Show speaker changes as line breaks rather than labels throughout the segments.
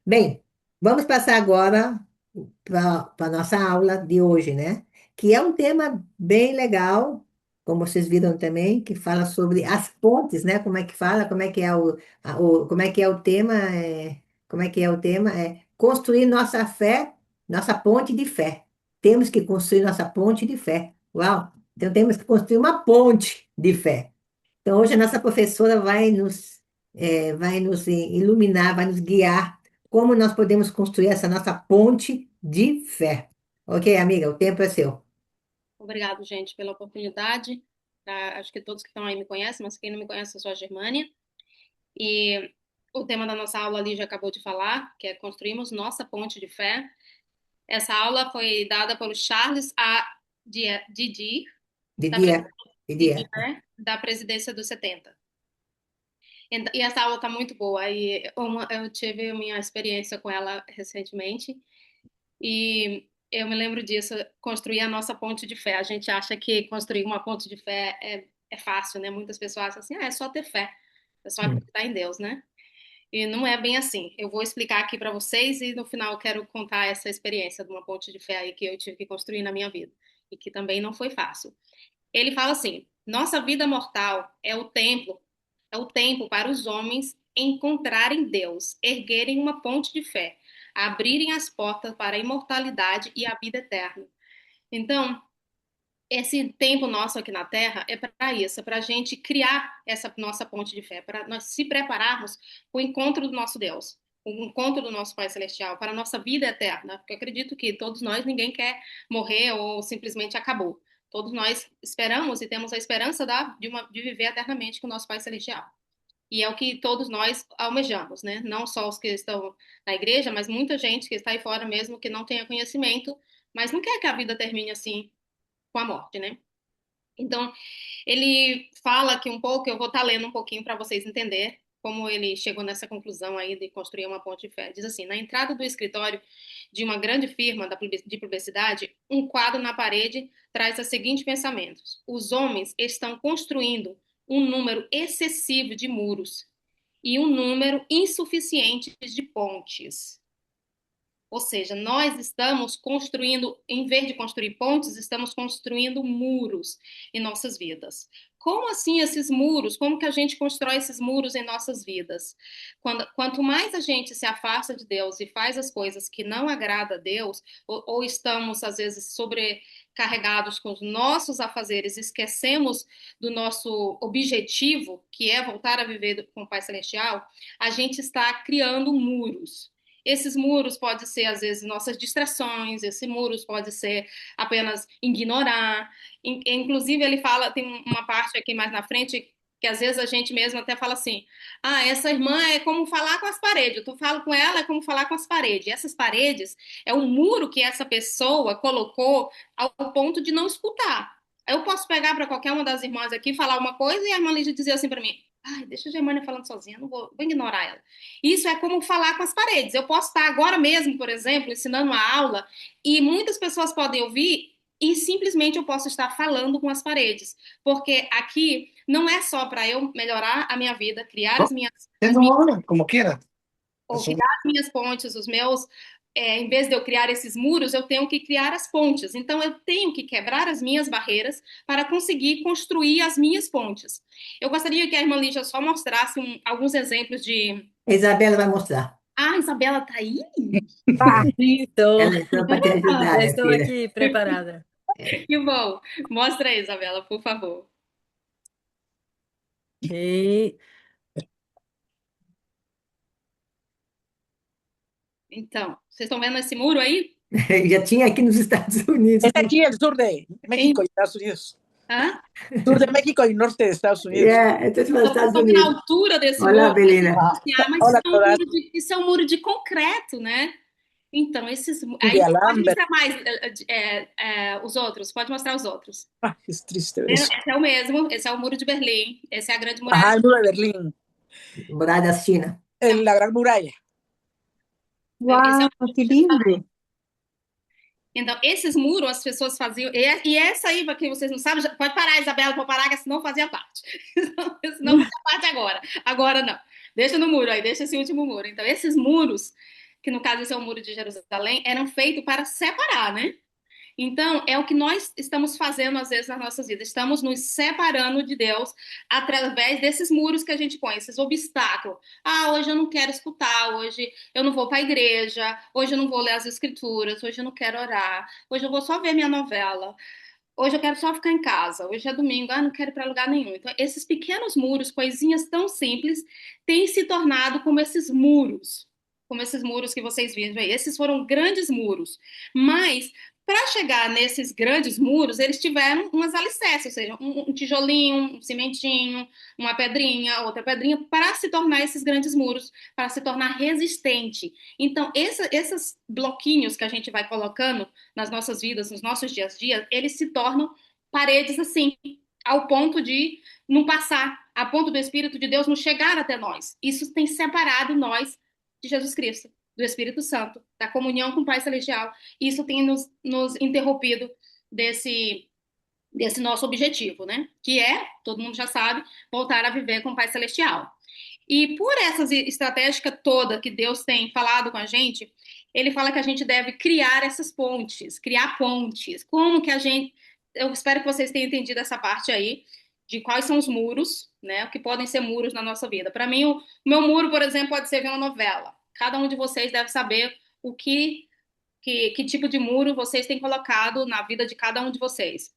Bem, vamos passar agora para a nossa aula de hoje, né? Que é um tema bem legal, como vocês viram também, que fala sobre as pontes, né? Como é que fala, como é que é como é que é o tema, como é que é o tema? É construir nossa fé, nossa ponte de fé. Temos que construir nossa ponte de fé. Uau! Então temos que construir uma ponte de fé. Então hoje a nossa professora vai nos iluminar, vai nos guiar como nós podemos construir essa nossa ponte de fé. Ok, amiga, o tempo é seu.
Obrigado, gente, pela oportunidade. Acho que todos que estão aí me conhecem, mas quem não me conhece, eu sou a Germânia. E o tema da nossa aula ali já acabou de falar, que é Construímos Nossa Ponte de Fé. Essa aula foi dada pelo Charles A. Didier, da,
Didier, Didier.
Didier, da Presidência dos 70. E essa aula está muito boa. Eu tive minha experiência com ela recentemente. E eu me lembro disso, construir a nossa ponte de fé. A gente acha que construir uma ponte de fé é fácil, né? Muitas pessoas acham assim, é só ter fé, é só
Hum.
acreditar em Deus, né? E não é bem assim. Eu vou explicar aqui para vocês e no final eu quero contar essa experiência de uma ponte de fé aí que eu tive que construir na minha vida e que também não foi fácil. Ele fala assim: nossa vida mortal é o tempo para os homens encontrarem Deus, erguerem uma ponte de fé, abrirem as portas para a imortalidade e a vida eterna. Então, esse tempo nosso aqui na Terra é para isso, é para a gente criar essa nossa ponte de fé, para nós se prepararmos para o encontro do nosso Deus, o encontro do nosso Pai Celestial, para a nossa vida eterna. Porque eu acredito que todos nós, ninguém quer morrer ou simplesmente acabou. Todos nós esperamos e temos a esperança de viver eternamente com o nosso Pai Celestial. E é o que todos nós almejamos, né? Não só os que estão na igreja, mas muita gente que está aí fora mesmo que não tenha conhecimento, mas não quer que a vida termine assim com a morte, né? Então, ele fala aqui um pouco, eu vou estar lendo um pouquinho para vocês entenderem como ele chegou nessa conclusão aí de construir uma ponte de fé. Diz assim: na entrada do escritório de uma grande firma de publicidade, um quadro na parede traz os seguintes pensamentos: os homens estão construindo um número excessivo de muros e um número insuficiente de pontes. Ou seja, nós estamos construindo, em vez de construir pontes, estamos construindo muros em nossas vidas. Como assim esses muros? Como que a gente constrói esses muros em nossas vidas? Quanto mais a gente se afasta de Deus e faz as coisas que não agradam a Deus, ou estamos, às vezes, sobrecarregados com os nossos afazeres, esquecemos do nosso objetivo, que é voltar a viver com o Pai Celestial, a gente está criando muros. Esses muros podem ser, às vezes, nossas distrações, esses muros pode ser apenas ignorar. Inclusive, ele fala, tem uma parte aqui mais na frente, que às vezes a gente mesmo até fala assim: ah, essa irmã é como falar com as paredes. Eu falo com ela, é como falar com as paredes. E essas paredes é o muro que essa pessoa colocou ao ponto de não escutar. Eu posso pegar para qualquer uma das irmãs aqui, falar uma coisa e a irmã Lígia dizer assim para mim: ai, deixa a Germânia falando sozinha, não vou ignorar ela. Isso é como falar com as paredes. Eu posso estar agora mesmo, por exemplo, ensinando uma aula e muitas pessoas podem ouvir e simplesmente eu posso estar falando com as paredes, porque aqui não é só para eu melhorar a minha vida, criar
Oh,
as minhas,
como quiera.
ou criar as minhas pontes, os meus, em vez de eu criar esses muros, eu tenho que criar as pontes. Então eu tenho que quebrar as minhas barreiras para conseguir construir as minhas pontes. Eu gostaria que a irmã Lígia só mostrasse alguns exemplos de.
A Isabela vai mostrar.
Ah, a Isabela tá aí?
Tá, estou,
Ela entrou para te ajudar,
já
minha
estou
filha.
aqui preparada.
Que bom. Mostra aí, Isabela, por favor.
Ok.
Então, vocês estão vendo esse muro aí?
Já tinha aqui nos Estados Unidos.
Es aquí el sur de México y Estados Unidos.
Hã?
Sur de México y norte de Estados Unidos.
Estou te falando
Então, vocês
Estados
estão vendo a
Unidos.
altura desse
Olha lá,
muro?
Belina.
Ah,
Ah, mas
hola, Coral,
isso é um muro de concreto, né? Então,
de
aí pode
alambre.
mostrar mais os outros, pode mostrar os outros.
Ay, es triste ver eso.
Esse é o mesmo, esse é o muro de Berlim, essa é a Grande Muralha.
Ajá, el muro de Berlín,
Muralha da China.
la Gran Muralla.
Esse é
Uau, que lindo!
Então, esses muros as pessoas faziam. E essa aí, que vocês não sabem, pode parar, Isabela, pode parar, que senão fazia parte. Senão fazia parte agora. Agora não. Deixa no muro aí, deixa esse último muro. Então, esses muros, que no caso esse é o muro de Jerusalém, eram feitos para separar, né? Então, é o que nós estamos fazendo às vezes nas nossas vidas. Estamos nos separando de Deus através desses muros que a gente põe, esses obstáculos. Ah, hoje eu não quero escutar, hoje eu não vou para a igreja, hoje eu não vou ler as escrituras, hoje eu não quero orar, hoje eu vou só ver minha novela. Hoje eu quero só ficar em casa. Hoje é domingo, não quero ir para lugar nenhum. Então, esses pequenos muros, coisinhas tão simples, têm se tornado como esses muros que vocês viram aí. Esses foram grandes muros. Mas, para chegar nesses grandes muros, eles tiveram umas alicerces, ou seja, um tijolinho, um cimentinho, uma pedrinha, outra pedrinha, para se tornar esses grandes muros, para se tornar resistente. Então, esses bloquinhos que a gente vai colocando nas nossas vidas, nos nossos dias a dias, eles se tornam paredes assim, ao ponto de não passar, a ponto do Espírito de Deus não chegar até nós. Isso tem separado nós de Jesus Cristo, do Espírito Santo, da comunhão com o Pai Celestial. Isso tem nos interrompido desse nosso objetivo, né? Que é, todo mundo já sabe, voltar a viver com o Pai Celestial. E por essas estratégias toda que Deus tem falado com a gente, ele fala que a gente deve criar essas pontes, criar pontes. Como que a gente. Eu espero que vocês tenham entendido essa parte aí, de quais são os muros, né? O que podem ser muros na nossa vida. Para mim, o meu muro, por exemplo, pode ser ver uma novela. Cada um de vocês deve saber que tipo de muro vocês têm colocado na vida de cada um de vocês.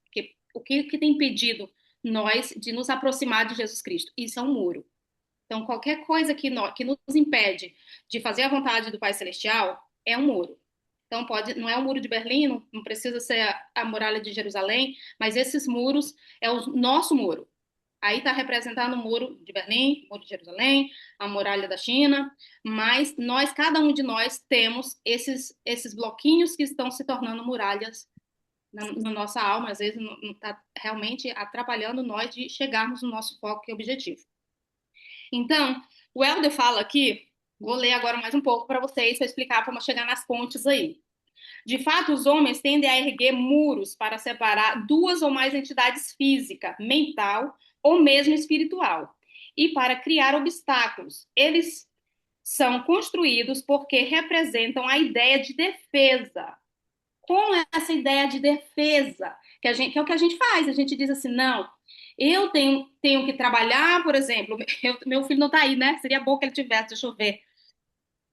O que tem impedido nós de nos aproximar de Jesus Cristo? Isso é um muro. Então, qualquer coisa que nos impede de fazer a vontade do Pai Celestial é um muro. Então, não é o muro de Berlim, não precisa ser a muralha de Jerusalém, mas esses muros é o nosso muro. Aí está representando o muro de Berlim, o muro de Jerusalém, a muralha da China, mas cada um de nós temos esses bloquinhos que estão se tornando muralhas na nossa alma, às vezes não está realmente atrapalhando nós de chegarmos no nosso foco e objetivo. Então, o Helder fala aqui, vou ler agora mais um pouco para vocês, para explicar como chegar nas pontes aí. De fato, os homens tendem a erguer muros para separar duas ou mais entidades física, mental ou mesmo espiritual, e para criar obstáculos. Eles são construídos porque representam a ideia de defesa. Como é essa ideia de defesa? Que é o que a gente faz, a gente diz assim, não, eu tenho que trabalhar, por exemplo, meu filho não está aí, né? Seria bom que ele tivesse, deixa eu ver.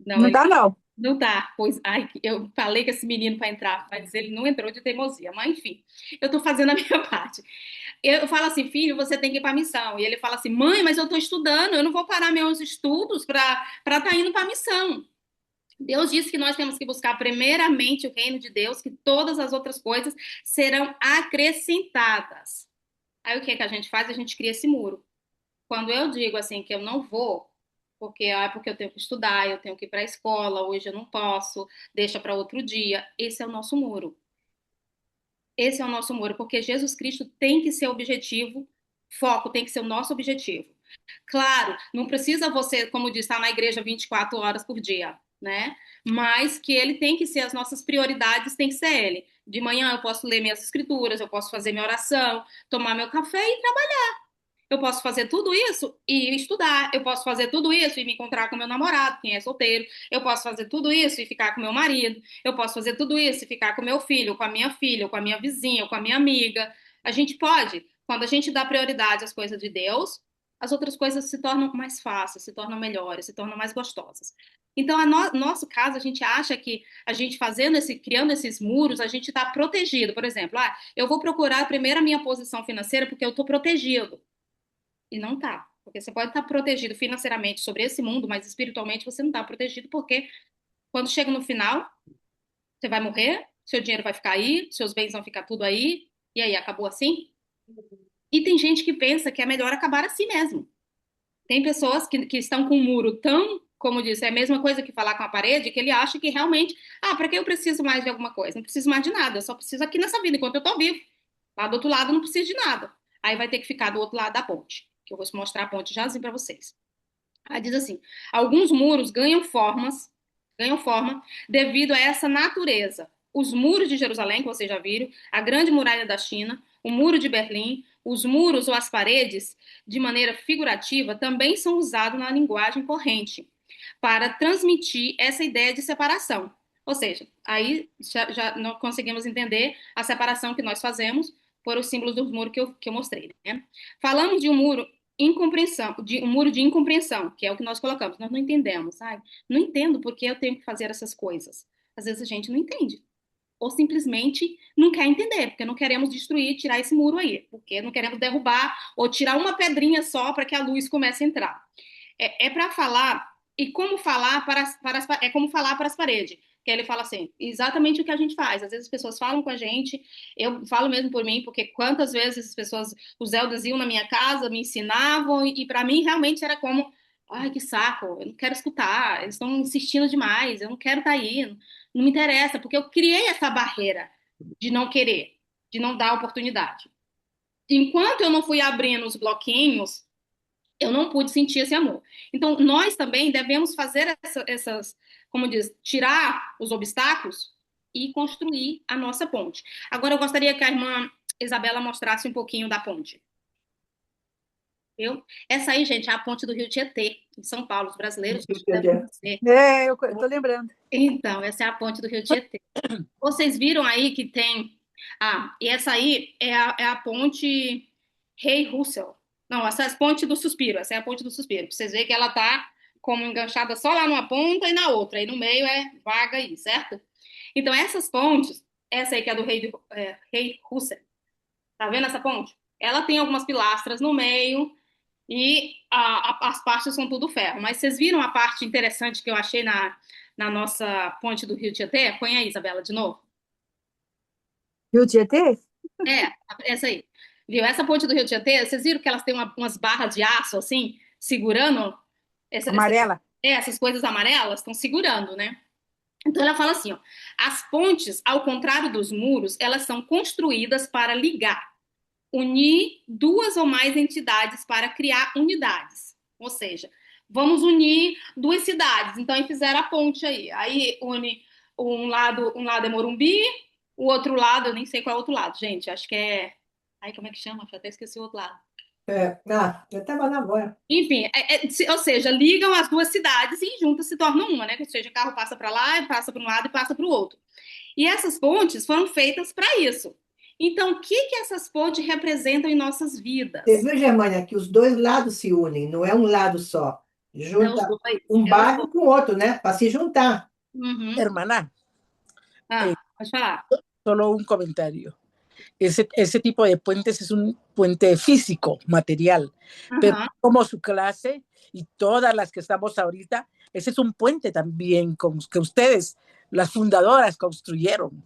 Não,
Não
ele
dá, não.
não tá, pois, ai, eu falei com esse menino para entrar, mas ele não entrou de teimosia. Mas, enfim, eu estou fazendo a minha parte. Eu falo assim, filho, você tem que ir para a missão. E ele fala assim, mãe, mas eu estou estudando, eu não vou parar meus estudos para estar indo para a missão. Deus disse que nós temos que buscar primeiramente o reino de Deus, que todas as outras coisas serão acrescentadas. Aí o que é que a gente faz? A gente cria esse muro. Quando eu digo assim que eu não vou, porque eu tenho que estudar, eu tenho que ir para a escola, hoje eu não posso, deixa para outro dia, esse é o nosso muro. Esse é o nosso muro, porque Jesus Cristo tem que ser o objetivo, foco tem que ser o nosso objetivo. Claro, não precisa você, como diz, estar na igreja 24 horas por dia, né? Mas que ele tem que ser as nossas prioridades, tem que ser ele. De manhã eu posso ler minhas escrituras, eu posso fazer minha oração, tomar meu café e trabalhar. Eu posso fazer tudo isso e estudar. Eu posso fazer tudo isso e me encontrar com meu namorado, quem é solteiro. Eu posso fazer tudo isso e ficar com meu marido. Eu posso fazer tudo isso e ficar com meu filho, com a minha filha, com a minha vizinha, com a minha amiga. A gente pode, quando a gente dá prioridade às coisas de Deus, as outras coisas se tornam mais fáceis, se tornam melhores, se tornam mais gostosas. Então, nosso caso, a gente acha que a gente criando esses muros, a gente está protegido. Por exemplo, eu vou procurar primeiro a minha posição financeira porque eu estou protegido. E não tá. Porque você pode estar protegido financeiramente sobre esse mundo, mas espiritualmente você não está protegido, porque quando chega no final, você vai morrer, seu dinheiro vai ficar aí, seus bens vão ficar tudo aí, e aí, acabou assim? E tem gente que pensa que é melhor acabar assim mesmo. Tem pessoas que estão com um muro tão, como disse, é a mesma coisa que falar com a parede, que ele acha que realmente, para que eu preciso mais de alguma coisa? Não preciso mais de nada, eu só preciso aqui nessa vida, enquanto eu tô vivo. Lá do outro lado, não preciso de nada. Aí vai ter que ficar do outro lado da ponte, que eu vou mostrar a ponte jazinho para vocês. Aí diz assim: alguns muros ganham forma devido a essa natureza. Os muros de Jerusalém, que vocês já viram, a Grande Muralha da China, o Muro de Berlim, Os muros ou as paredes, de maneira figurativa, também são usados na linguagem corrente para transmitir essa ideia de separação. Ou seja, aí já não conseguimos entender a separação que nós fazemos por os símbolos do muro que eu mostrei, né? Falamos de um muro um muro de incompreensão, que é o que nós colocamos. Nós não entendemos, sabe? Não entendo por que eu tenho que fazer essas coisas. Às vezes a gente não entende. Ou simplesmente não quer entender, porque não queremos destruir, tirar esse muro aí, porque não queremos derrubar ou tirar uma pedrinha só para que a luz comece a entrar. É para falar, e como falar é como falar para as paredes. Que ele fala assim, exatamente o que a gente faz. Às vezes as pessoas falam com a gente, eu falo mesmo por mim, porque quantas vezes as pessoas, os elders iam na minha casa, me ensinavam, e para mim realmente era como, ai, que saco, eu não quero escutar, eles estão insistindo demais, eu não quero estar aí, não me interessa, porque eu criei essa barreira de não querer, de não dar oportunidade. Enquanto eu não fui abrindo os bloquinhos, eu não pude sentir esse amor. Então, nós também devemos fazer essas, como diz, tirar os obstáculos e construir a nossa ponte. Agora, eu gostaria que a irmã Isabela mostrasse um pouquinho da ponte. Viu? Essa aí, gente, é a ponte do Rio Tietê, em São Paulo. Os brasileiros devem conhecer.
Eu tô lembrando.
Então, essa é a ponte do Rio Tietê. Vocês viram aí que tem... e essa aí é a ponte Rei Russell. Não, essa é a ponte do Suspiro. Essa é a ponte do Suspiro. Vocês veem que ela tá como enganchada só lá numa ponta e na outra. Aí no meio é vaga aí, certo? Então, essas pontes... Essa aí que é do Rei Russell. Tá vendo essa ponte? Ela tem algumas pilastras no meio e as partes são tudo ferro. Mas vocês viram a parte interessante que eu achei na nossa ponte do Rio Tietê? Põe aí, Isabela, de novo.
Rio Tietê?
Essa aí. Viu? Essa ponte do Rio Tietê, vocês viram que elas têm umas barras de aço, assim, segurando?
Amarela?
Essas coisas amarelas estão segurando, né? Então ela fala assim, ó, as pontes, ao contrário dos muros, elas são construídas para ligar, unir duas ou mais entidades para criar unidades. Ou seja, vamos unir duas cidades. Então aí fizeram a ponte aí. Aí une um lado é Morumbi, o outro lado, eu nem sei qual é o outro lado, gente. Acho que é. Ai, como é que chama? Já até esqueci o outro lado.
Eu estava na agora.
Enfim, ou seja, ligam as duas cidades e juntas se tornam uma, né? Ou seja, o carro passa para lá, passa para um lado e passa para o outro. E essas pontes foram feitas para isso. Então, o que essas pontes representam em nossas vidas?
Você viu, Germânia, que os dois lados se unem, não é um lado só. Junta um bairro com o outro, né? Para se juntar.
Uhum.
Hermana,
Pode falar.
solo un comentario. Ese tipo de puentes es un puente físico, material, pero como su clase y todas las que estamos ahorita, ese es un puente también que ustedes, las fundadoras, construyeron.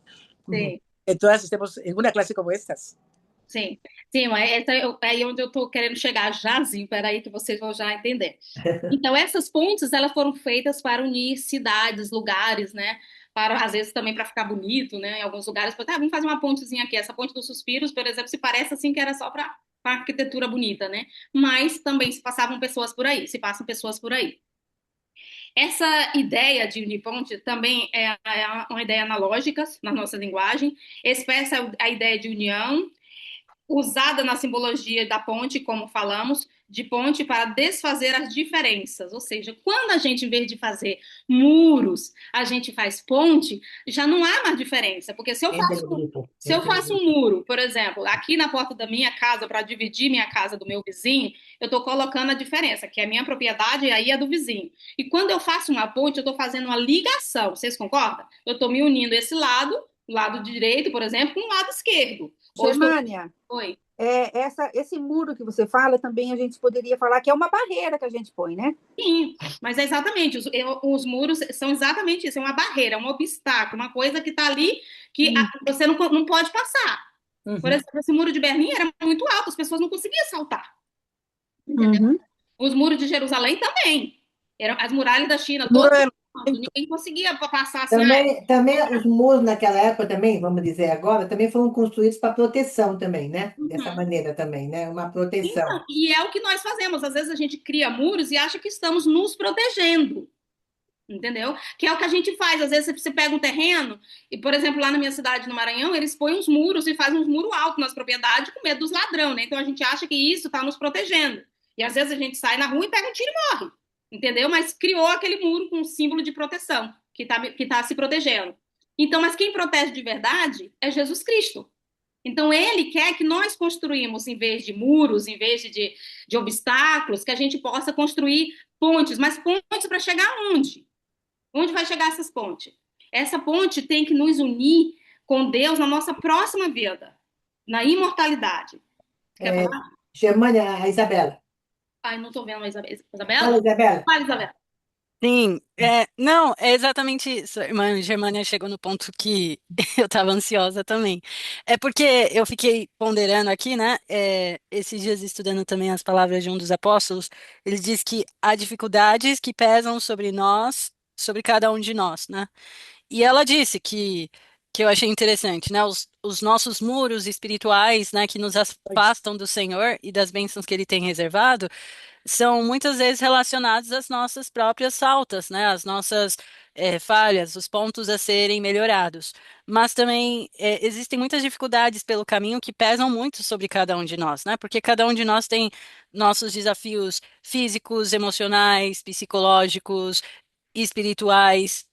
Sí.
Que todas estemos en una clase como estas.
Sim, mas aí onde eu estou querendo chegar jázinho, peraí que vocês vão já entender. Então, essas pontes, elas foram feitas para unir cidades, lugares, né? Para, às vezes, também para ficar bonito, né? Em alguns lugares, vamos fazer uma pontezinha aqui. Essa ponte dos Suspiros, por exemplo, se parece assim que era só para arquitetura bonita, né? Mas também se passavam pessoas por aí, se passam pessoas por aí. Essa ideia de uniponte também é uma ideia analógica na nossa linguagem, expressa a ideia de união, usada na simbologia da ponte, como falamos, de ponte para desfazer as diferenças. Ou seja, quando a gente, em vez de fazer muros, a gente faz ponte, já não há mais diferença. Porque se eu faço um muro, por exemplo, aqui na porta da minha casa, para dividir minha casa do meu vizinho, eu estou colocando a diferença, que é a minha propriedade e aí é do vizinho. E quando eu faço uma ponte, eu estou fazendo uma ligação. Vocês concordam? Eu estou me unindo esse lado, o lado direito, por exemplo, com o lado esquerdo.
Germânia,
Oi.
Esse muro que você fala também a gente poderia falar que é uma barreira que a gente põe, né?
Sim, mas é exatamente, os muros são exatamente isso, é uma barreira, um obstáculo, uma coisa que está ali que você não pode passar. Por exemplo, esse muro de Berlim era muito alto, as pessoas não conseguiam saltar. Entendeu? Os muros de Jerusalém também. As muralhas da China, ninguém conseguia passar assim.
Também os muros naquela época também, vamos dizer agora, também foram construídos para proteção também, né? Dessa maneira também, né? Uma proteção.
Então, e é o que nós fazemos. Às vezes a gente cria muros e acha que estamos nos protegendo. entendeu? Que é o que a gente faz. Às vezes você pega um terreno e, por exemplo, lá na minha cidade, no Maranhão, eles põem uns muros e fazem uns muros altos nas propriedades com medo dos ladrões, né? Então a gente acha que isso está nos protegendo. E às vezes a gente sai na rua e pega um tiro e morre, entendeu? Mas criou aquele muro com um símbolo de proteção, que tá se protegendo. Então, mas quem protege de verdade é Jesus Cristo. Então, ele quer que nós construímos, em vez de muros, em vez de obstáculos, que a gente possa construir pontes. Mas pontes para chegar aonde? Onde vai chegar essas pontes? Essa ponte tem que nos unir com Deus na nossa próxima vida, na imortalidade. Quer
É,
falar?
Germânia, a Isabela.
Ai, não estou vendo a
Fala,
Isabela?
Isabela.
Fala, Isabela.
Sim, não, é exatamente isso. A irmã Germânia chegou no ponto que eu estava ansiosa também. É porque eu fiquei ponderando aqui, né? Esses dias estudando também as palavras de um dos apóstolos, ele diz que há dificuldades que pesam sobre nós, sobre cada um de nós, né? E ela disse que eu achei interessante, né? Os nossos muros espirituais, né, que nos afastam do Senhor e das bênçãos que Ele tem reservado são muitas vezes relacionados às nossas próprias faltas, né? Às nossas falhas, os pontos a serem melhorados. Mas também existem muitas dificuldades pelo caminho que pesam muito sobre cada um de nós, né? Porque cada um de nós tem nossos desafios físicos, emocionais, psicológicos, espirituais.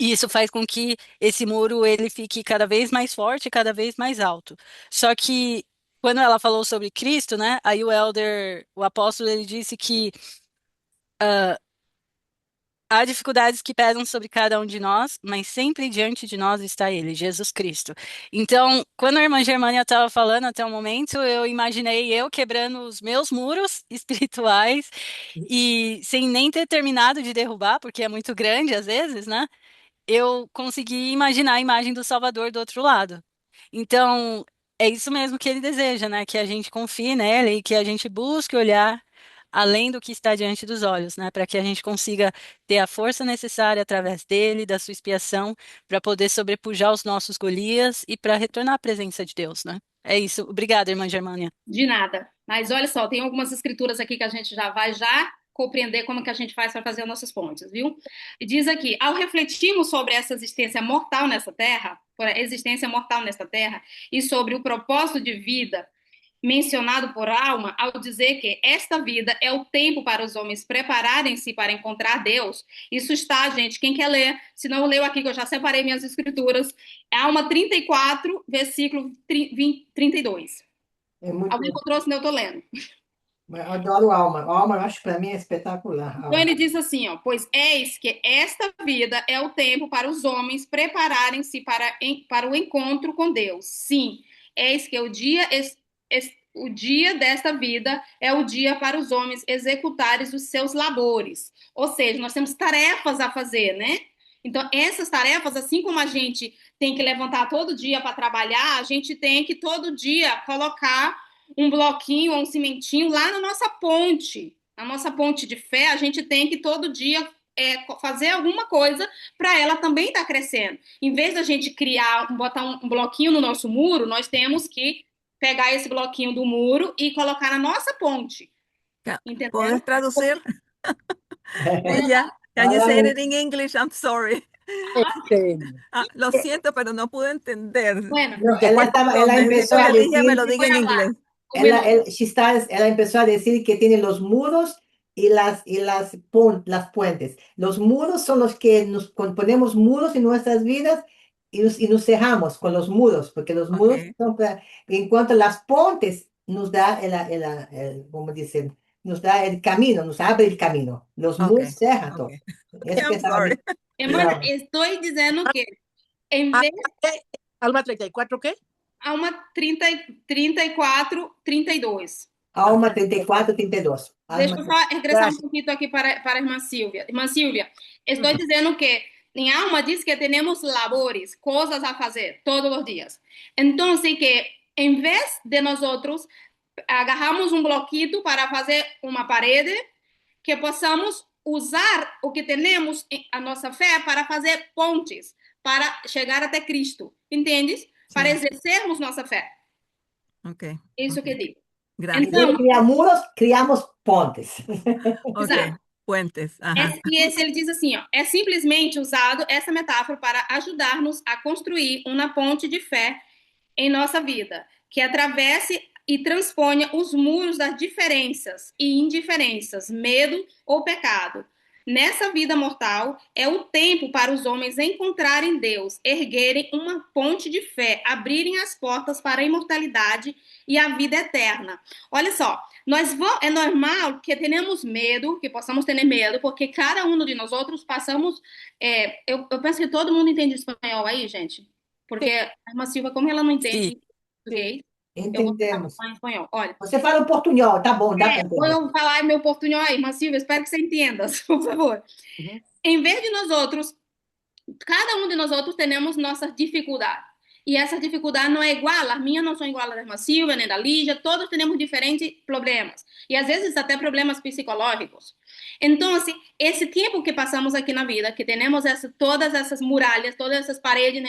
E isso faz com que esse muro ele fique cada vez mais forte, cada vez mais alto. Só que quando ela falou sobre Cristo, né? Aí o apóstolo, ele disse que há dificuldades que pesam sobre cada um de nós, mas sempre diante de nós está Ele, Jesus Cristo. Então, quando a irmã Germânia estava falando até o momento, eu imaginei eu quebrando os meus muros espirituais e sem nem ter terminado de derrubar, porque é muito grande às vezes, né? Eu consegui imaginar a imagem do Salvador do outro lado. Então, é isso mesmo que ele deseja, né? Que a gente confie nele e que a gente busque olhar além do que está diante dos olhos, né? Para que a gente consiga ter a força necessária através dele, da sua expiação, para poder sobrepujar os nossos Golias e para retornar à presença de Deus, né? É isso. Obrigada, irmã Germânia.
De nada. Mas olha só, tem algumas escrituras aqui que a gente já vai compreender como que a gente faz para fazer as nossas pontes, viu? E diz aqui, ao refletirmos sobre essa existência mortal nessa terra, por a existência mortal nessa terra, e sobre o propósito de vida mencionado por Alma, ao dizer que esta vida é o tempo para os homens prepararem-se para encontrar Deus, isso está, gente, quem quer ler, se não leu aqui, que eu já separei minhas escrituras, Alma 34, versículo 32.
É muito,
Alguém encontrou, senão eu tô lendo.
eu adoro Alma. Alma, eu acho que para mim é espetacular.
Então
Alma.
ele diz assim, ó, pois eis que esta vida é o tempo para os homens prepararem-se para o encontro com Deus. Sim, eis que o dia desta vida é o dia para os homens executarem os seus labores. Ou seja, nós temos tarefas a fazer, né? Então, essas tarefas, assim como a gente tem que levantar todo dia para trabalhar, a gente tem que todo dia colocar um bloquinho ou um cimentinho lá na nossa ponte. Na nossa ponte de fé, a gente tem que todo dia fazer alguma coisa para ela também estar crescendo. Em vez da gente botar um bloquinho no nosso muro, nós temos que pegar esse bloquinho do muro e colocar na nossa ponte. Entendeu?
¿Puedes traducir? Ella, can you say it in English? I'm sorry. Lo siento, pero no pude entender.
Bueno,
No, ela empezó a decir,
Me lo diga en inglés.
Ela empezó a decir que tiene los muros y las puentes. Los muros son los que ponemos muros en nuestras vidas y nos cerramos con los muros, porque los muros son en cuanto a las pontes nos da como dicen, nos da el camino, nos abre el camino. Los muros cerran todo.
I'm sorry.
Hermana, estoy diciendo que en vez
Alma 34, ¿qué?
Alma 34, 32.
Alma 34, 32.
Deixa eu só regressar um pouquinho aqui para a irmã Silvia. Irmã Silvia, estou dizendo que em Alma diz que temos labores, coisas a fazer todos os dias. Então, que em vez de nós outros agarramos um bloquito para fazer uma parede, que possamos usar o que temos, a nossa fé, para fazer pontes, para chegar até Cristo. Entendes? Para exercermos nossa fé. Isso que digo.
Gracias.
Então, criamos muros, criamos pontes.
Okay. puentes. Ajá.
Ele diz assim, ó, é simplesmente usado essa metáfora para ajudar-nos a construir uma ponte de fé em nossa vida, que atravesse e transponha os muros das diferenças e indiferenças, medo ou pecado. Nessa vida mortal, é o tempo para os homens encontrarem Deus, erguerem uma ponte de fé, abrirem as portas para a imortalidade e a vida eterna. Olha só, é normal que tenhamos medo, que possamos ter medo, porque cada um de nós outros passamos. Eu penso que todo mundo entende espanhol aí, gente, porque a irmã Silva, como ela não
Sim.
entende português, eu vou
Entendemos.
falar em espanhol. Olha,
Você fala o portunhol, tá bom, dá para entender.
vou falar meu portunhol aí, irmã Silva, espero que você entenda, por favor.
Uhum.
Em vez de nós outros, cada um de nós outros temos nossas dificuldades. E essa dificuldade não é igual, as minhas não são iguais às da irmã Silvia, nem da Lígia, todos temos diferentes problemas. E às vezes até problemas psicológicos. Então, assim, esse tempo que passamos aqui na vida, que temos todas essas muralhas, todas essas paredes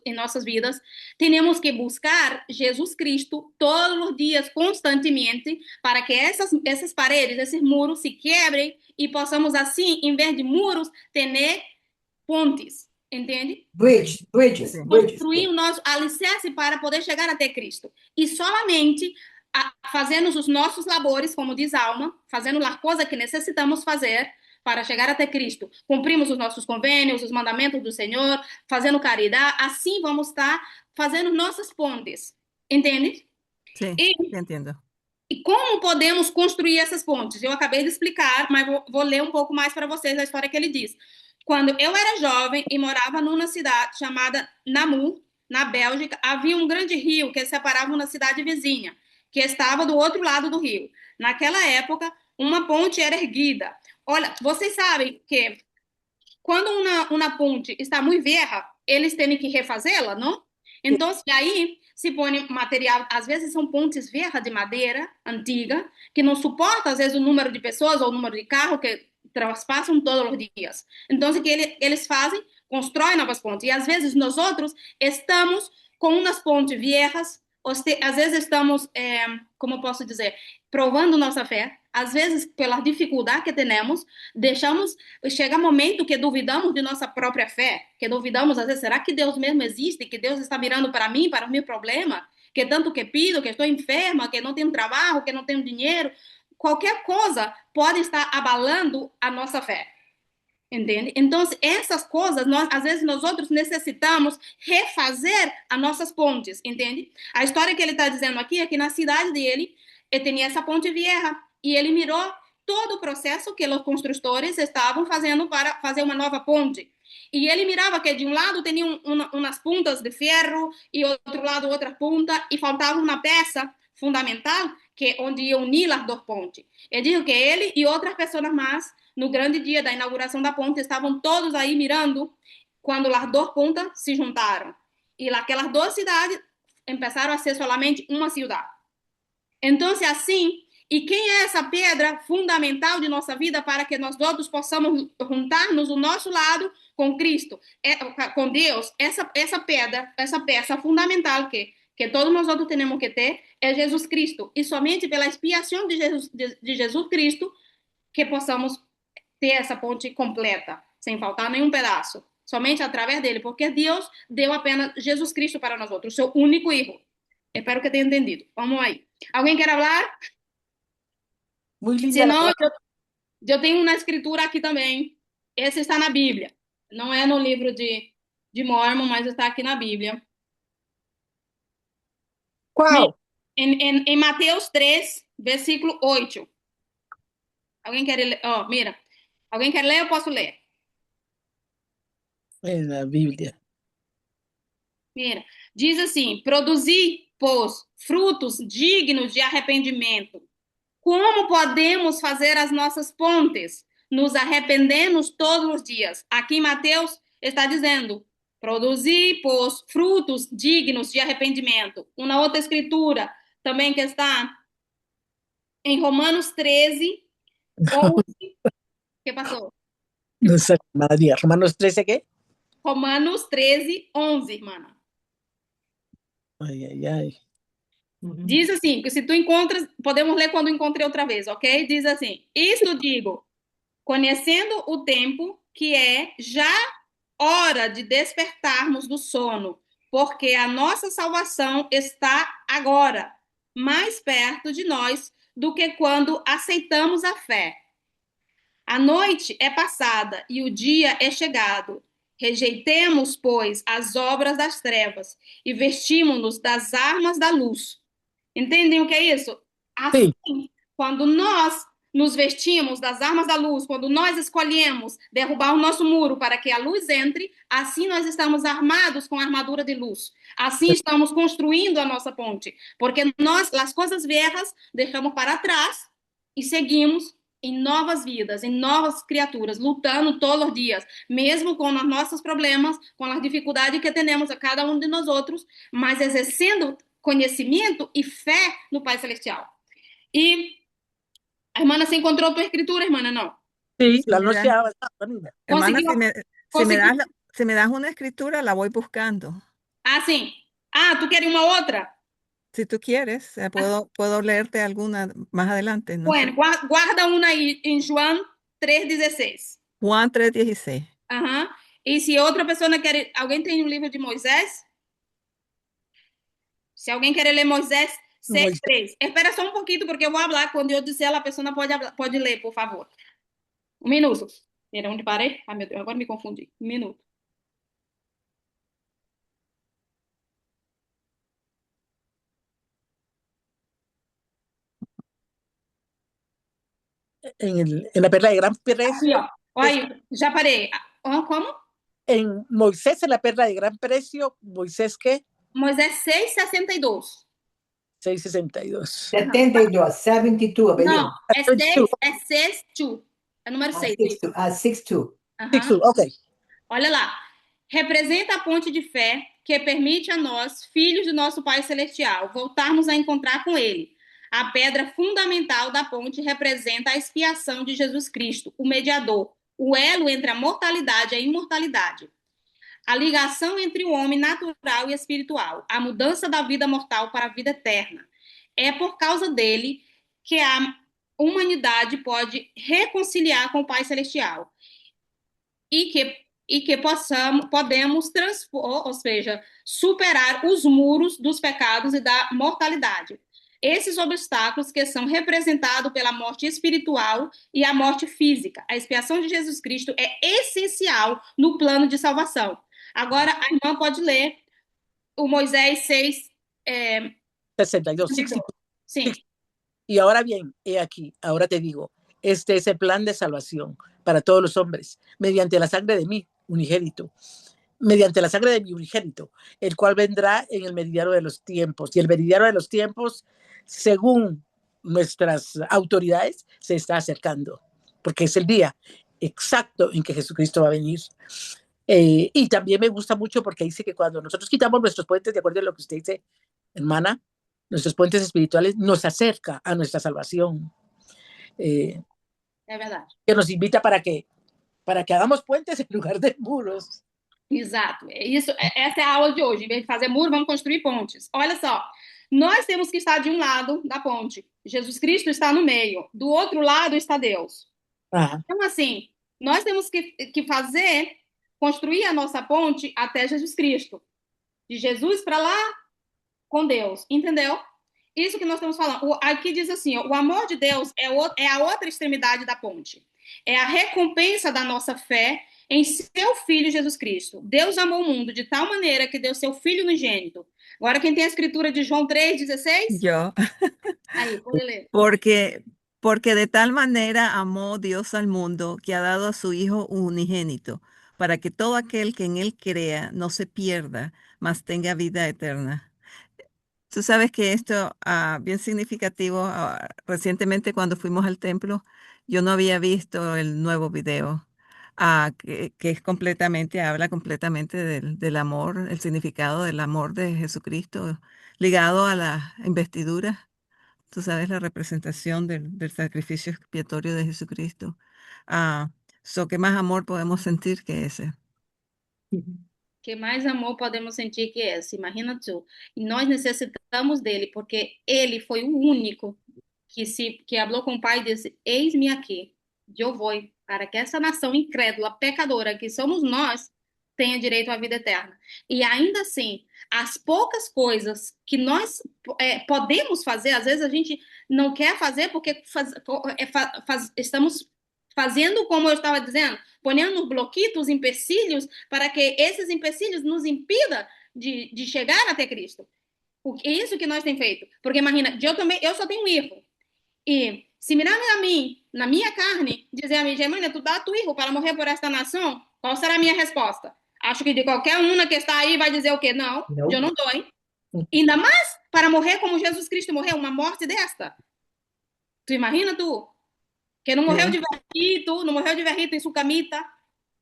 em nossas vidas, temos que buscar Jesus Cristo todos os dias, constantemente, para que essas paredes, esses muros se quebrem e possamos, assim, em vez de muros, ter pontes, entende?
Bridges.
Construir o nosso alicerce para poder chegar até Cristo. E solamente fazendo os nossos labores, como diz Alma, fazendo as coisas que necessitamos fazer para chegar até Cristo. Cumprimos os nossos convênios, os mandamentos do Senhor, fazendo caridade, assim vamos estar fazendo nossas pontes, entende?
Sim, entendo.
E como podemos construir essas pontes? Eu acabei de explicar, mas vou ler um pouco mais para vocês a história que ele diz. Quando eu era jovem e morava numa cidade chamada Namur, na Bélgica, havia um grande rio que separava uma cidade vizinha, que estava do outro lado do rio. Naquela época, uma ponte era erguida. Olha, vocês sabem que quando uma ponte está muito velha, eles têm que refazê-la, não? Então, aí se põe material, às vezes são pontes velhas de madeira, antiga, que não suporta, às vezes, o número de pessoas ou o número de carros que transpassam todos os dias. Então, o que eles fazem? Constroem novas pontes. E, às vezes, nós outros estamos com umas pontes velhas, às vezes estamos, como posso dizer, provando nossa fé, às vezes, pela dificuldade que temos, chega um momento que duvidamos de nossa própria fé, que duvidamos, às vezes, será que Deus mesmo existe, que Deus está mirando para mim, para o meu problema, que tanto que pido, que estou enferma, que não tenho trabalho, que não tenho dinheiro, qualquer coisa pode estar abalando a nossa fé. Entende? Então, essas coisas, às vezes, nós outros necessitamos refazer as nossas pontes, entende? A história que ele está dizendo aqui é que na cidade dele, ele tinha essa ponte vieja, e ele mirou todo o processo que os construtores estavam fazendo para fazer uma nova ponte. E ele mirava que de um lado tinha umas pontas de ferro, e outro lado outra ponta, e faltava uma peça fundamental, que onde ia unir as duas pontes. Ele disse que ele e outras pessoas mais, no grande dia da inauguração da ponte, estavam todos aí mirando quando as duas pontas se juntaram. E aquelas duas cidades começaram a ser solamente uma cidade. Então, assim, e quem é essa pedra fundamental de nossa vida para que nós todos possamos juntar-nos do nosso lado com Cristo, com Deus? Essa pedra, essa peça fundamental que todos nós outros temos que ter é Jesus Cristo. E somente pela expiação de Jesus Cristo que possamos ter essa ponte completa, sem faltar nenhum pedaço. Somente através dele, porque Deus deu apenas Jesus Cristo para nós outros, seu único Hijo. Espero que tenha entendido. Vamos aí. ¿Alguien quiere hablar?
Muy linda.
Se não, eu tenho uma escritura aqui também. Esse está na Bíblia. Não é no livro de Mormon, mas está aqui na Bíblia.
Qual?
Em Mateus 3, versículo 8. Alguém quer ler? Oh, mira. Alguém quer ler? Eu posso ler.
En la Biblia.
Mira, diz assim: produzir, pois, frutos dignos de arrependimento. Como podemos fazer as nossas pontes? Nos arrependemos todos os dias. Aqui Mateus está dizendo: produzir, pois, frutos dignos de arrependimento. Uma outra escritura também que está em Romanos 13, 11. ¿Qué pasó?
No sé, María. Romanos 13, ¿qué?
Romanos 13, 11, hermana.
Ay, ay, ay.
Diz assim, que se tu encontras, podemos ler quando encontrei outra vez, ok? Diz assim: isto digo, conhecendo o tempo que é já hora de despertarmos do sono, porque a nossa salvação está agora mais perto de nós do que quando aceitamos a fé. A noite é passada e o dia é chegado. Rejeitemos, pois, as obras das trevas e vestimos-nos das armas da luz. Entendem o que é isso? Assim,
Sí,
quando nós nos vestimos das armas da luz, quando nós escolhemos derrubar o nosso muro para que a luz entre, assim nós estamos armados com a armadura de luz. Assim estamos construindo a nossa ponte, porque nós, as coisas viejas, deixamos para trás e seguimos em novas vidas, em novas criaturas, lutando todos os dias, mesmo com os nossos problemas, com as dificuldades que temos a cada um de nós outros, mas exercendo conhecimento e fé no Pai Celestial. E a hermana se encontrou tua escritura, hermana, não?
sí,
Sí,
la
mira,
noche avanzada, mira.
hermana,
Conseguiu?
si me
Conseguiu?
si me das una escritura, la voy buscando.
Ah, sim. Ah, tu queres uma outra?
Si tú quieres, puedo leerte alguna más adelante, no sé.
Bueno, guarda uma aí em João 3,16.
Juan 3:16.
Aham. E se outra pessoa quer... Alguém tem um livro de Moisés? Se alguém quer ler Moisés
Moisés,
6:3. Espera só um pouquinho, porque eu vou falar. Quando eu disser, a pessoa pode ler, por favor. Um minuto. Era onde parei? Ah, meu Deus, agora me confundi. Um minuto.
en la perla de gran
Aqui, ó.
precio, es
Olha, já parei. Ah, como?
en Moisés en la perla de gran precio, Moisés qué,
Moisés 6,62.
662.
72, 72,
Não,
Belém.
é
62,
6, é 6, é número 6.
62, 62.
Aham.
ok.
Olha lá. Representa a ponte de fé que permite a nós, filhos de nosso Pai Celestial, voltarmos a encontrar com Ele. A pedra fundamental da ponte representa a expiação de Jesus Cristo, o mediador, o elo entre a mortalidade e a imortalidade. A ligação entre o homem natural e espiritual, a mudança da vida mortal para a vida eterna. É por causa dele que a humanidade pode reconciliar com o Pai Celestial e que podemos transpor, ou seja, superar os muros dos pecados e da mortalidade. Esses obstáculos que são representados pela morte espiritual e a morte física. A expiação de Jesus Cristo é essencial no plano de salvação. Agora, a irmã pode ler o Moisés 6,
62, 62.
Sim.
Y ahora bien, he aquí, ahora te digo, este es el plan de salvación para todos los hombres, mediante la sangre de mi unigénito, mediante la sangre de mi unigénito, el cual vendrá en el meridiano de los tiempos. Y el meridiano de los tiempos, según nuestras autoridades, se está acercando, porque es el día exacto en que Jesucristo va a venir. Y también me gusta mucho porque dice que cuando nosotros quitamos nuestros puentes, de acuerdo a lo que usted dice, hermana, nuestros puentes espirituales nos acerca a nuestra salvación.
É verdade.
Que nos invita para que hagamos puentes en lugar de muros.
Exato. Essa é a aula de hoje. Em vez de fazer muro, vamos construir pontes. Olha só, nós temos que estar de um lado da ponte. Jesus Cristo está no meio. Do outro lado está Deus.
Ajá.
Então, assim, nós temos que fazer, construir a nossa ponte até Jesus Cristo. De Jesus para lá, com Deus. Entendeu? Isso que nós estamos falando. Aqui diz assim, ó, o amor de Deus é a outra extremidade da ponte. É a recompensa da nossa fé em seu Filho Jesus Cristo. Deus amou o mundo de tal maneira que deu seu Filho unigênito. Agora, quem tem a escritura de João 3,16?
Yo.
Aí, pode ler.
Porque de tal manera amó Dios al mundo que ha dado a su Hijo unigénito, para que todo aquel que en él crea no se pierda, mas tenga vida eterna. Tú sabes que esto, bien significativo, recientemente cuando fuimos al templo, yo no había visto el nuevo video, que es habla completamente del amor, el significado del amor de Jesucristo, ligado a la investidura. Tú sabes, la representación del sacrificio expiatorio de Jesucristo. ¿Qué más amor podemos sentir que ese?
Que mais amor podemos sentir que esse? Imagina tu. E nós necessitamos dele, porque ele foi o único que falou com o pai e disse: Eis-me aqui, eu vou para que essa nação incrédula, pecadora que somos nós, tenha direito à vida eterna. E ainda assim, as poucas coisas que nós podemos fazer, às vezes a gente não quer fazer porque estamos fazendo, como eu estava dizendo, ponendo bloquitos, empecilhos, para que esses empecilhos nos impidam de chegar até Cristo. É isso que nós temos feito. Porque imagina, eu só tenho um filho. E se mirarem a mim, na minha carne, dizer a mim, Germânia, tu dá tu filho para morrer por esta nação, qual será a minha resposta? Acho que de qualquer uma que está aí vai dizer o quê? Não, eu não dou, hein? Ainda mais para morrer como Jesus Cristo morreu, uma morte desta. Tu imagina, tu? Que não morreu de verrito, não morreu de verrito em sua camita.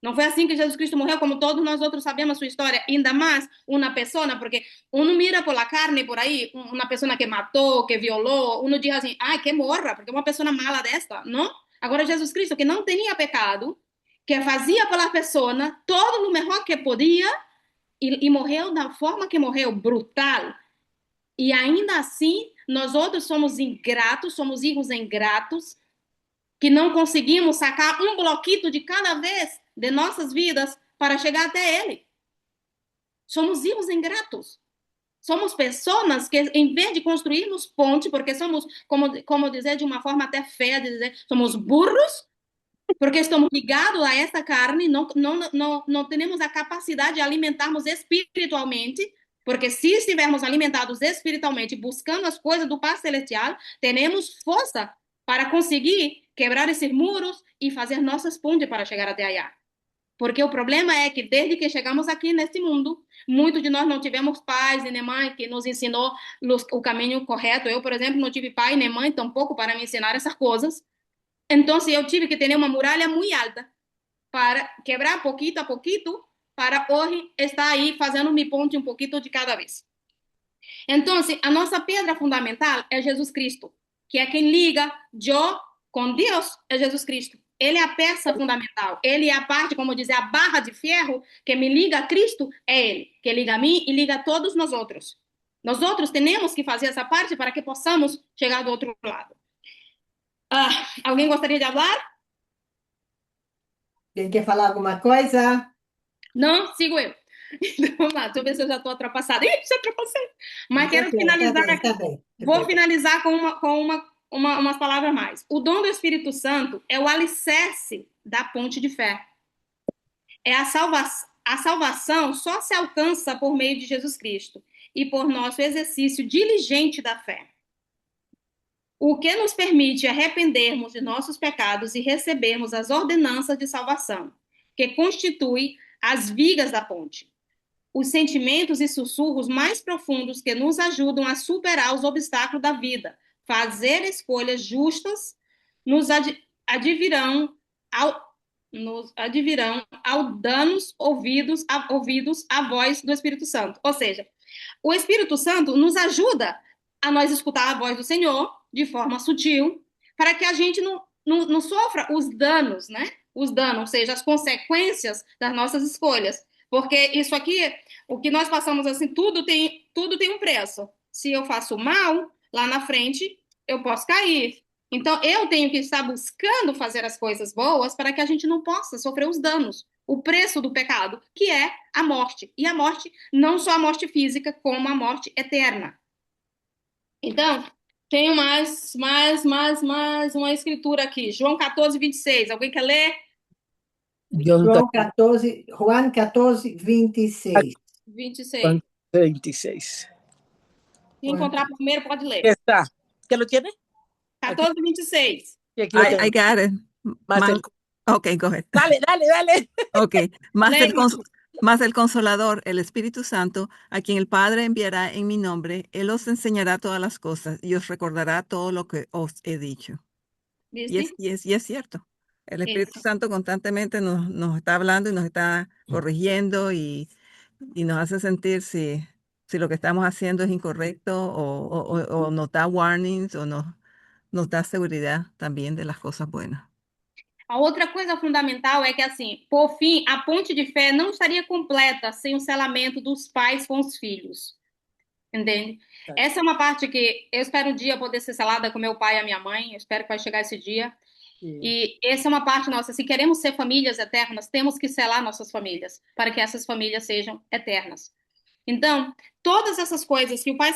Não foi assim que Jesus Cristo morreu, como todos nós outros sabemos a sua história. Ainda mais uma pessoa, porque uno mira por la carne por aí, uma pessoa que matou, que violou, uno diz assim, ah, que morra, porque é uma pessoa mala desta, não? Agora Jesus Cristo, que não tinha pecado, que fazia pela pessoa todo o melhor que podia e morreu da forma que morreu, brutal. E ainda assim, nós outros somos ingratos, somos filhos ingratos, que não conseguimos sacar um bloquito de cada vez de nossas vidas para chegar até Ele. Somos filhos ingratos. Somos pessoas que, em vez de construirmos ponte, porque somos, como dizer de uma forma até feia, de dizer, somos burros, porque estamos ligados a essa carne, não temos a capacidade de alimentarmos espiritualmente, porque se estivermos alimentados espiritualmente, buscando as coisas do Pai Celestial, teremos força para conseguir quebrar esses muros e fazer nossas pontes para chegar até allá. Porque o problema é que desde que chegamos aqui neste mundo, muitos de nós não tivemos pais e nem mãe que nos ensinou o caminho correto. Eu, por exemplo, não tive pai nem mãe tampouco para me ensinar essas coisas. Então, eu tive que ter uma muralha muito alta para quebrar pouquinho a pouquinho para hoje estar aí fazendo me ponte um pouquinho de cada vez. Então, a nossa pedra fundamental é Jesus Cristo, que é quem liga eu com Deus, é Jesus Cristo. Ele é a peça fundamental. Ele é a parte, como dizer, a barra de ferro que me liga a Cristo, é Ele, que liga a mim e liga a todos nós outros. Nós outros temos que fazer essa parte para que possamos chegar do outro lado. Alguém gostaria de falar?
Quem quer falar alguma coisa?
Não? Sigo eu. Então, vamos lá, deixa eu ver se eu já estou ultrapassada. Ih, já ultrapassei. Mas quero finalizar aqui. Vou finalizar com umas palavras mais. O dom do Espírito Santo é o alicerce da ponte de fé. A salvação só se alcança por meio de Jesus Cristo e por nosso exercício diligente da fé. O que nos permite arrependermos de nossos pecados e recebermos as ordenanças de salvação, que constituem as vigas da ponte. Os sentimentos e sussurros mais profundos que nos ajudam a superar os obstáculos da vida, fazer escolhas justas, nos advirão ao danos ouvidos à voz do Espírito Santo. Ou seja, o Espírito Santo nos ajuda a nós escutar a voz do Senhor de forma sutil, para que a gente não sofra os danos, né? Os danos, ou seja, as consequências das nossas escolhas. Porque isso aqui, o que nós passamos assim, tudo tem um preço. Se eu faço mal, lá na frente, eu posso cair. Então, eu tenho que estar buscando fazer as coisas boas para que a gente não possa sofrer os danos. O preço do pecado, que é a morte. E a morte, não só a morte física, como a morte eterna. Então, tenho mais uma escritura aqui. João 14, 26. Alguém quer ler?
João 14, Juan 14, 26.
26.
26.
Se encontrar primeiro, pode ler.
Está. ¿Qué lo tiene?
14, 26.
I got it. Okay, go ahead.
Dale.
Okay. Más el Consolador, el Espíritu Santo, a quien el Padre enviará en mi nombre, Él os enseñará todas las cosas y os recordará todo lo que os he dicho. Y es cierto. El Espíritu Santo constantemente nos está hablando y nos está corrigiendo y nos hace sentir si lo que estamos haciendo es incorrecto o nos da warnings o nos da seguridad también de las cosas buenas.
A outra coisa fundamental é que, assim, por fim, a ponte de fé não estaria completa sem o selamento dos pais com os filhos. Entende? Essa é uma parte que eu espero um dia poder ser selada com meu pai e a minha mãe. Eu espero que vai chegar esse dia.
Sim.
E essa é uma parte nossa. Se queremos ser famílias eternas, temos que selar nossas famílias, para que essas famílias sejam eternas. Então, todas essas coisas que o Pai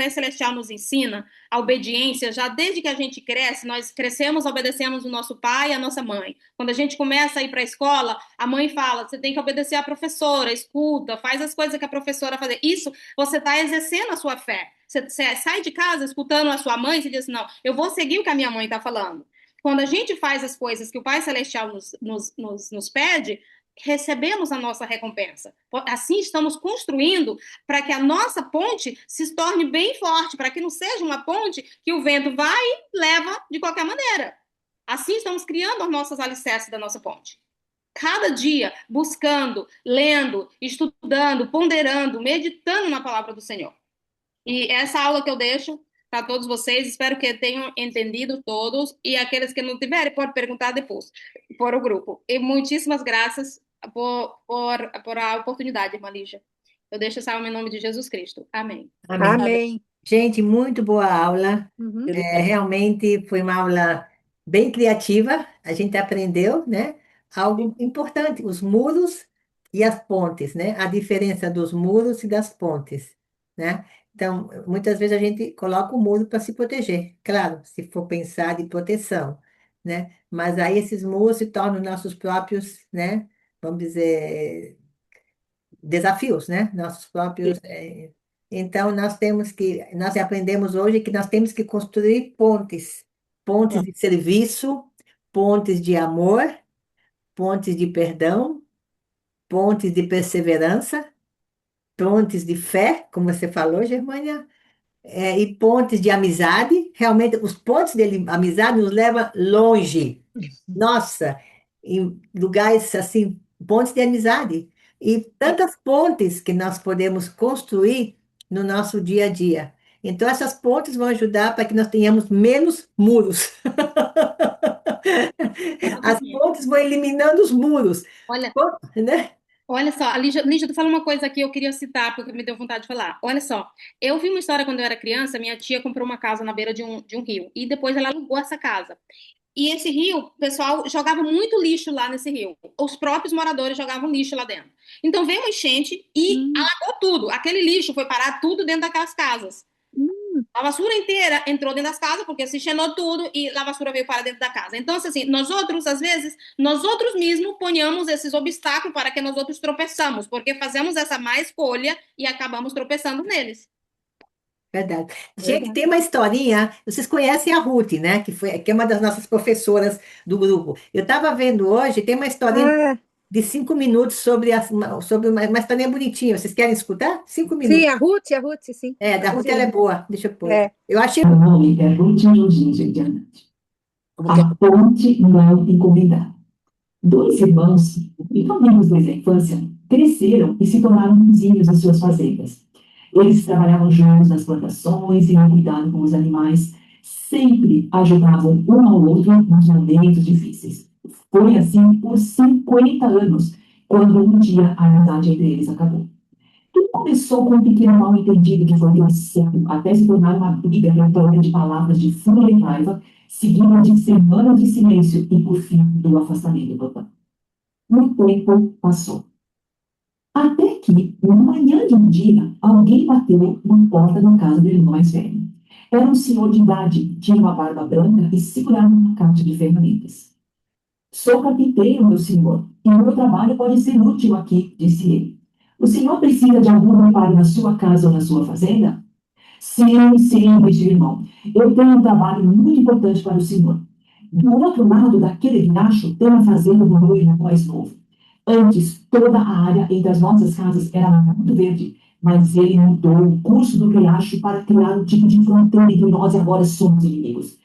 Celestial nos ensina, a obediência, já desde que a gente cresce, nós crescemos, obedecemos o nosso pai e a nossa mãe. Quando a gente começa a ir para a escola, a mãe fala, você tem que obedecer à professora, escuta, faz as coisas que a professora faz. Isso, você está exercendo a sua fé. Você sai de casa escutando a sua mãe e diz, não, eu vou seguir o que a minha mãe está falando. Quando a gente faz as coisas que o Pai Celestial nos pede, recebemos a nossa recompensa. Assim estamos construindo para que a nossa ponte se torne bem forte, para que não seja uma ponte que o vento vai e leva de qualquer maneira. Assim estamos criando as nossas alicerces da nossa ponte. Cada dia buscando, lendo, estudando, ponderando, meditando na palavra do Senhor. E essa aula que eu deixo para todos vocês, espero que tenham entendido todos, e aqueles que não tiverem, podem perguntar depois, por o grupo. E muitíssimas graças por a oportunidade, irmã Lígia. Eu deixo essa aula em nome de Jesus Cristo. Amém.
Amém.
Amém.
Gente, muito boa aula.
Uhum.
Realmente foi uma aula bem criativa. A gente aprendeu, né? Algo importante, os muros e as pontes, né? A diferença dos muros e das pontes, né? Então, muitas vezes a gente coloca o muro para se proteger, claro, se for pensar de proteção, né? Mas aí esses muros se tornam nossos próprios, né? Vamos dizer, desafios, né? Nossos próprios. Então, nós aprendemos hoje que nós temos que construir pontes, pontes de serviço, pontes de amor, pontes de perdão, pontes de perseverança, pontes de fé, como você falou, Germânia, e pontes de amizade. Realmente, os pontes de amizade nos levam longe. Nossa, em lugares assim, pontes de amizade. E tantas pontes que nós podemos construir no nosso dia a dia. Então, essas pontes vão ajudar para que nós tenhamos menos muros. As pontes vão eliminando os muros.
Olha,
Né?
olha só, a Lígia, tu falou uma coisa aqui, eu queria citar, porque me deu vontade de falar. Olha só, eu vi uma história quando eu era criança, minha tia comprou uma casa na beira de um rio, e depois ela alugou essa casa. E esse rio, o pessoal jogava muito lixo lá nesse rio. Os próprios moradores jogavam lixo lá dentro. Então veio uma enchente e alagou tudo. Aquele lixo foi parar tudo dentro daquelas casas. A vassoura inteira entrou dentro das casas porque se enchenou tudo e a vassoura veio para dentro da casa. Então, assim, nós outros, às vezes, nós outros mesmos ponhamos esses obstáculos para que nós outros tropeçamos, porque fazemos essa má escolha e acabamos tropeçando neles.
Verdade. Gente, tem uma historinha, vocês conhecem a Ruth, né? Que é uma das nossas professoras do grupo. Eu estava vendo hoje, tem uma historinha de 5 minutos sobre uma historinha bonitinha. Vocês querem escutar? 5 minutos.
Sim, a Ruth, sim.
Da Ruth, ela é boa. Deixa eu pôr.
É.
Eu achei.
O nome é Ruth Jorginho Diamante. A ponte não encomendada. Dois irmãos e amigos desde a infância cresceram e se tornaram vizinhos em suas fazendas. Eles trabalhavam juntos nas plantações e no cuidado com os animais, sempre ajudavam um ao outro nos momentos difíceis. Foi assim por 50 anos, quando um dia a amizade entre eles acabou. Tudo começou com um pequeno mal-entendido que foi crescendo até se tornar uma briga retorna de palavras de fúria e raiva, seguida de semanas de silêncio e, por fim, do afastamento total. O tempo passou. Até que, na manhã de um dia, alguém bateu na porta da casa do irmão mais velho. Era um senhor de idade, tinha uma barba branca e segurava uma caixa de ferramentas. Sou carpinteiro, meu senhor, e o meu trabalho pode ser útil aqui, disse ele. O senhor precisa de algum reparo na sua casa ou na sua fazenda? Sim, disse o irmão. Eu tenho um trabalho muito importante para o senhor. Do outro lado daquele riacho tem a fazenda do meu irmão mais novo. Antes, toda a área entre as nossas casas era muito verde, mas ele mudou o curso do riacho para criar um tipo de fronteira entre nós e agora somos inimigos.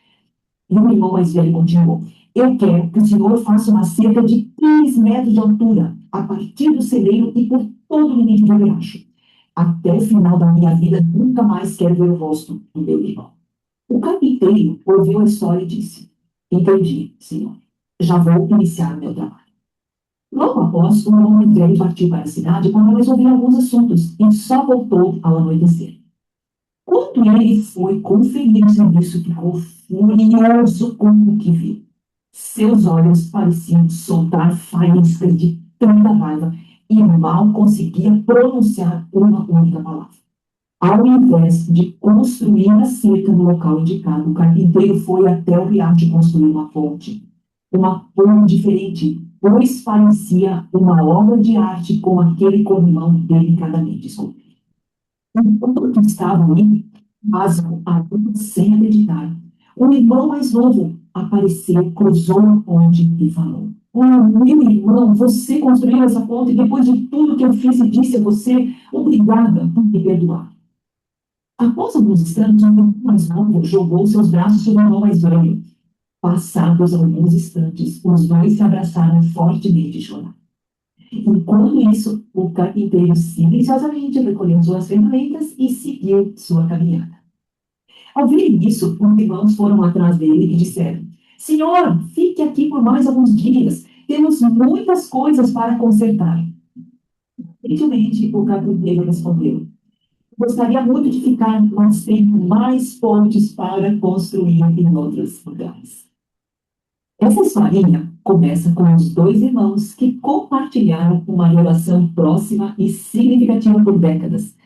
E o irmão mais velho continuou. Eu quero que o senhor faça uma cerca de 3 metros de altura, a partir do celeiro e por todo o limite do riacho. Até o final da minha vida, nunca mais quero ver o rosto do meu irmão. O carpinteiro ouviu a história e disse, entendi, senhor. Já vou iniciar o meu trabalho. Logo após, o homem velho partiu para a cidade para resolver alguns assuntos e só voltou ao anoitecer. Quando ele foi conferir o serviço, ficou furioso com o que viu. Seus olhos pareciam soltar faíscas de tanta raiva e mal conseguia pronunciar uma única palavra. Ao invés de construir a cerca no local indicado, o carpinteiro foi até o riacho construir uma ponte diferente, pois parecia uma obra de arte com aquele corrimão delicadamente esculpido. Enquanto estavam ali, pasmo, apenas sem acreditar, o irmão mais novo apareceu, cruzou a ponte e falou: "Oh, meu irmão, você construiu essa ponte depois de tudo que eu fiz e disse a você. Obrigada por me perdoar." Após alguns instantes, o irmão mais novo jogou seus braços sobre o irmão mais velho. Passados alguns instantes, os dois se abraçaram fortemente e choraram. Enquanto isso, o carpinteiro silenciosamente recolheu suas ferramentas e seguiu sua caminhada. Ao verem isso, os irmãos foram atrás dele e disseram: "Senhor, fique aqui por mais alguns dias. Temos muitas coisas para consertar." Gentilmente, o carpinteiro respondeu: "Gostaria muito de ficar, mas tenho mais pontes para construir em outros lugares." Essa historinha começa com os dois irmãos que compartilharam uma relação próxima e significativa por décadas.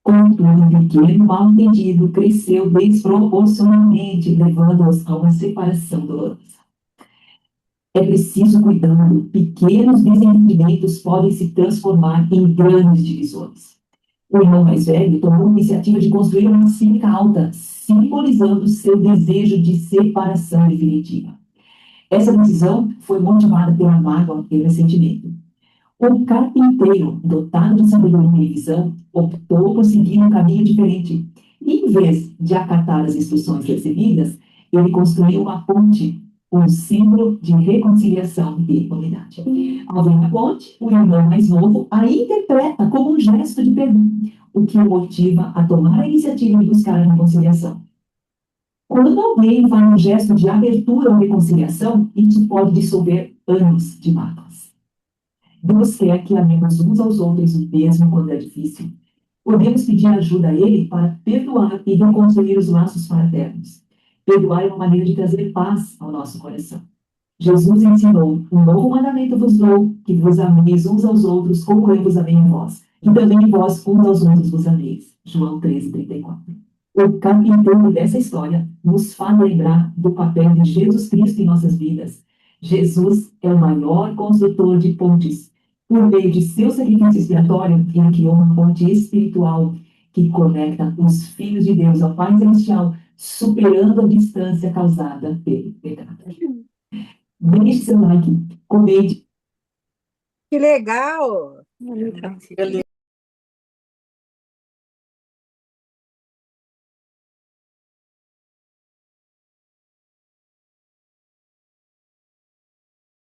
Contudo, um pequeno mal-entendido cresceu desproporcionalmente, levando-os a uma separação dolorosa. É preciso cuidado. Pequenos desentendimentos podem se transformar em grandes divisões. O irmão mais velho tomou a iniciativa de construir uma cerca alta, simbolizando seu desejo de separação definitiva. Essa decisão foi motivada pela mágoa e ressentimento. O carpinteiro, dotado de sabedoria e visão, optou por seguir um caminho diferente. E, em vez de acatar as instruções recebidas, ele construiu uma ponte, um símbolo de reconciliação e unidade. Ao ver a ponte, o irmão mais novo a interpreta como um gesto de perdão, o que o motiva a tomar a iniciativa de buscar a reconciliação. Quando alguém faz um gesto de abertura ou reconciliação, isso pode dissolver anos de mágoas. Deus quer que amemos uns aos outros mesmo quando é difícil. Podemos pedir ajuda a Ele para perdoar e reconstruir os laços fraternos. Perdoar é uma maneira de trazer paz ao nosso coração. Jesus ensinou: "Um novo mandamento vos dou, que vos ameis uns aos outros como eu vos amei a vós, e também vós uns aos outros vos ameis." João 13:34. O carpinteiro dessa história nos faz lembrar do papel de Jesus Cristo em nossas vidas. Jesus é o maior construtor de pontes. Por meio de seu sacrifício expiatório, ele criou uma ponte espiritual que conecta os filhos de Deus ao Pai Celestial, superando a distância causada pelo pecado. Deixe seu like, comente.
Que legal!
Legal.